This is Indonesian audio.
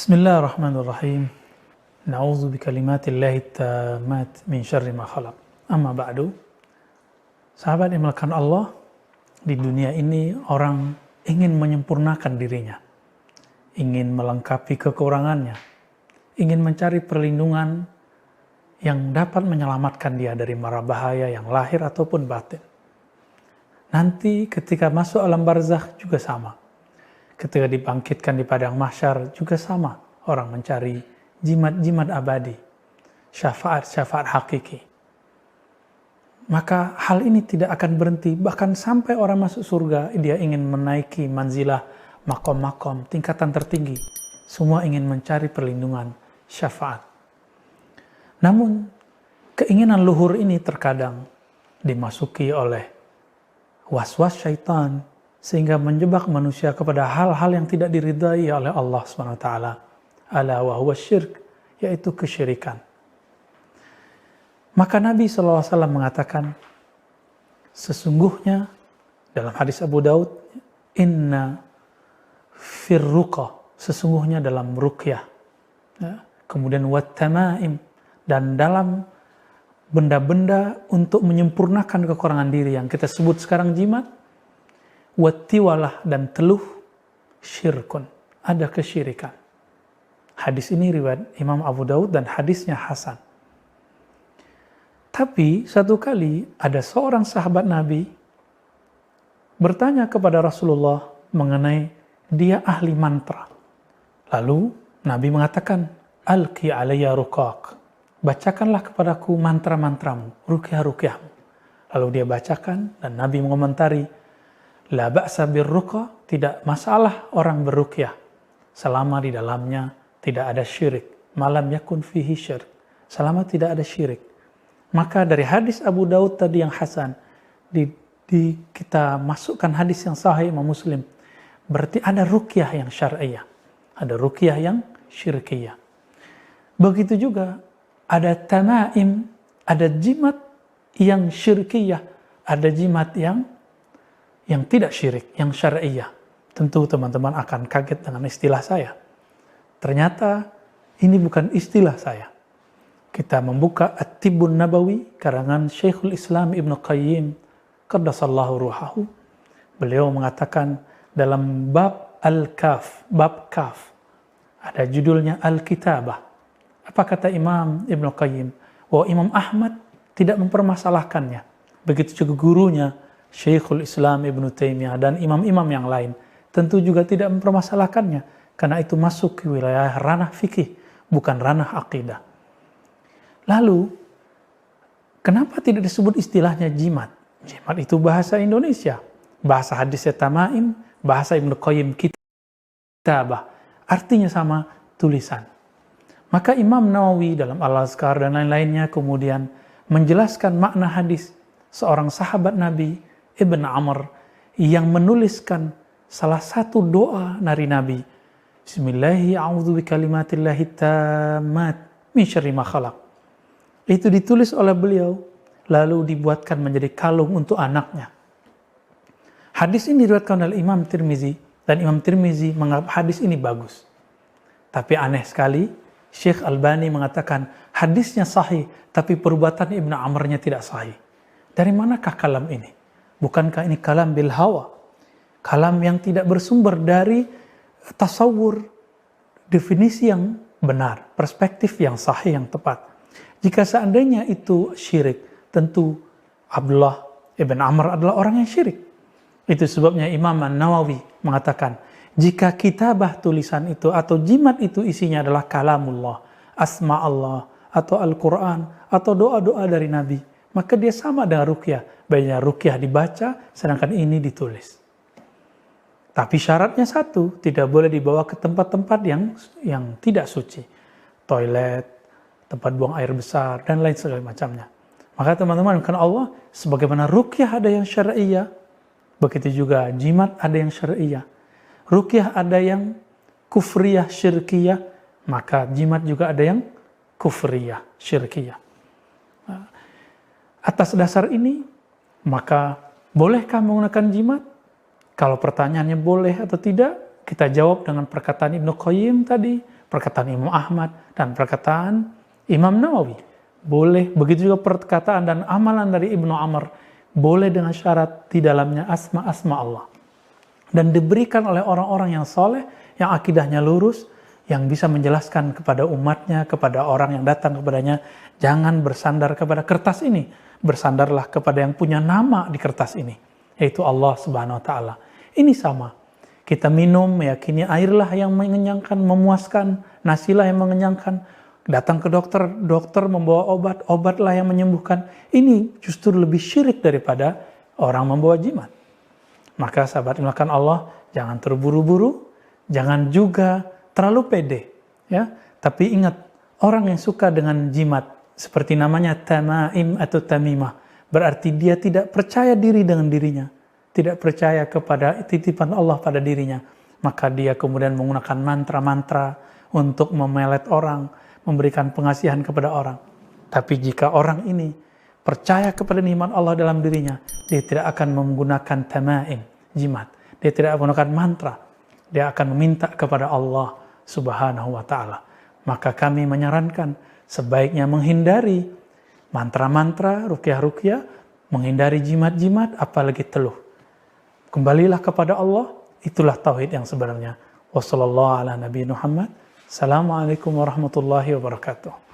Bismillahirrahmanirrahim. Na'udzu bikalimatillahi tammat min syarri ma khalaq. Amma ba'du. Sahabat yang dimuliakan Allah, di dunia ini orang ingin menyempurnakan dirinya, ingin melengkapi kekurangannya, ingin mencari perlindungan yang dapat menyelamatkan dia dari mara bahaya yang lahir ataupun batin. Nanti ketika masuk alam barzakh juga sama. Ketika dibangkitkan di padang mahsyar juga sama, orang mencari jimat-jimat abadi, syafaat-syafaat hakiki. Maka hal ini tidak akan berhenti, bahkan sampai orang masuk surga, dia ingin menaiki manzilah, makom-makom, tingkatan tertinggi. Semua ingin mencari perlindungan, syafaat. Namun, keinginan luhur ini terkadang dimasuki oleh was-was syaitan, sehingga menjebak manusia kepada hal-hal yang tidak diridai oleh Allah SWT. Ala wa huwa syirk, yaitu kesyirikan. Maka Nabi SAW mengatakan, sesungguhnya dalam hadis Abu Daud, inna firruqa, sesungguhnya dalam ruqyah, ya, kemudian wattamaim, dan dalam benda-benda untuk menyempurnakan kekurangan diri yang kita sebut sekarang jimat, wattiwalah dan teluh, syirkun, ada kesyirikan. Hadis ini riwayat Imam Abu Daud dan hadisnya hasan. Tapi satu kali ada seorang sahabat Nabi bertanya kepada Rasulullah mengenai dia ahli mantra. Lalu Nabi mengatakan, alqi alayya ruqaq, bacakanlah kepadaku mantra-mantramu, ruqyah-ruqyahmu. Lalu dia bacakan dan Nabi mengomentari, la ba'sa birruqa, tidak masalah orang berruqyah selama di dalamnya tidak ada syirik, malam yakun fihi syirk, selama tidak ada syirik. Maka dari hadis Abu Daud tadi yang hasan, kita masukkan hadis yang sahih Imam Muslim, berarti ada ruqyah yang syar'iyah, ada ruqyah yang syirkiyah. Begitu juga ada tamaim, ada jimat yang syirkiyah, ada jimat yang tidak syirik, yang syar'iyah. Tentu teman-teman akan kaget dengan istilah saya. Ternyata ini bukan istilah saya. Kita membuka At-Tibbun Nabawi, karangan Syekhul Islam Ibnu Qayyim, qaddasallahu ruhahu. Beliau mengatakan dalam bab Al-Kaf, bab Kaf, ada judulnya Al-Kitabah. Apa kata Imam Ibnu Qayyim? Bahwa Imam Ahmad tidak mempermasalahkannya. Begitu juga gurunya, Syekhul Islam Ibnu Taimiyah dan imam-imam yang lain tentu juga tidak mempermasalahkannya, karena itu masuk ke wilayah ranah fikih, bukan ranah akidah. Lalu, kenapa tidak disebut istilahnya jimat? Jimat itu bahasa Indonesia, bahasa hadisnya tamaim, bahasa Ibnu Qayyim kitabah, artinya sama, tulisan. Maka Imam Nawawi dalam Al-Azkar dan lain-lainnya kemudian menjelaskan makna hadis seorang sahabat Nabi Ibn Amr yang menuliskan salah satu doa dari Nabi. Bismillahi a'udzu bikalimatillahi tammat min syarri ma khalaq. Itu ditulis oleh beliau, lalu dibuatkan menjadi kalung untuk anaknya. Hadis ini diriwayatkan oleh Imam Tirmizi, dan Imam Tirmizi menganggap hadis ini bagus. Tapi aneh sekali, Syekh Albani mengatakan hadisnya sahih, tapi perbuatan Ibn Amrnya tidak sahih. Dari manakah kalam ini? Bukankah ini kalam bil hawa? Kalam yang tidak bersumber dari tasawur, definisi yang benar, perspektif yang sahih, yang tepat. Jika seandainya itu syirik, tentu Abdullah ibn Amr adalah orang yang syirik. Itu sebabnya Imam An-Nawawi mengatakan, jika kitabah tulisan itu atau jimat itu isinya adalah kalamullah, asma Allah, atau Al-Quran, atau doa-doa dari Nabi, maka dia sama dengan ruqyah. Baiknya ruqyah dibaca, sedangkan ini ditulis. Tapi syaratnya satu, tidak boleh dibawa ke tempat-tempat yang tidak suci. Toilet, tempat buang air besar, dan lain segala macamnya. Maka teman-teman, karena Allah, sebagaimana ruqyah ada yang syar'iyah, begitu juga jimat ada yang syar'iyah. Ruqyah ada yang kufriyah, syirkiyah, maka jimat juga ada yang kufriyah, syirkiyah. Atas dasar ini, maka bolehkah menggunakan jimat? Kalau pertanyaannya boleh atau tidak, kita jawab dengan perkataan Ibnu Qayyim tadi, perkataan Imam Ahmad dan perkataan Imam Nawawi. Boleh, begitu juga perkataan dan amalan dari Ibnu Amr, boleh dengan syarat di dalamnya asma-asma Allah. Dan diberikan oleh orang-orang yang soleh, yang akidahnya lurus, yang bisa menjelaskan kepada umatnya, kepada orang yang datang kepadanya, jangan bersandar kepada kertas ini, bersandarlah kepada yang punya nama di kertas ini, yaitu Allah Subhanahu wa Ta'ala. Ini sama, kita minum meyakini airlah yang mengenyangkan, memuaskan, nasilah yang mengenyangkan, datang ke dokter, dokter membawa obat, obatlah yang menyembuhkan. Ini justru lebih syirik daripada orang membawa jimat. Maka sahabat dimulakan Allah, jangan terburu-buru, jangan juga terlalu pede, ya. Tapi ingat, orang yang suka dengan jimat, seperti namanya tamaim atau tamimah, berarti dia tidak percaya diri dengan dirinya, tidak percaya kepada titipan Allah pada dirinya. Maka dia kemudian menggunakan mantra-mantra untuk memelet orang, memberikan pengasihan kepada orang. Tapi jika orang ini percaya kepada nikmat Allah dalam dirinya, dia tidak akan menggunakan tamaim, jimat. Dia tidak menggunakan mantra. Dia akan meminta kepada Allah Subhanahu wa Ta'ala. Maka kami menyarankan sebaiknya menghindari mantra-mantra, ruqyah-ruqyah, menghindari jimat-jimat, apalagi teluh. Kembalilah kepada Allah, itulah tauhid yang sebenarnya. Wassallallahu ala nabiyina Muhammad. Assalamualaikum warahmatullahi wabarakatuh.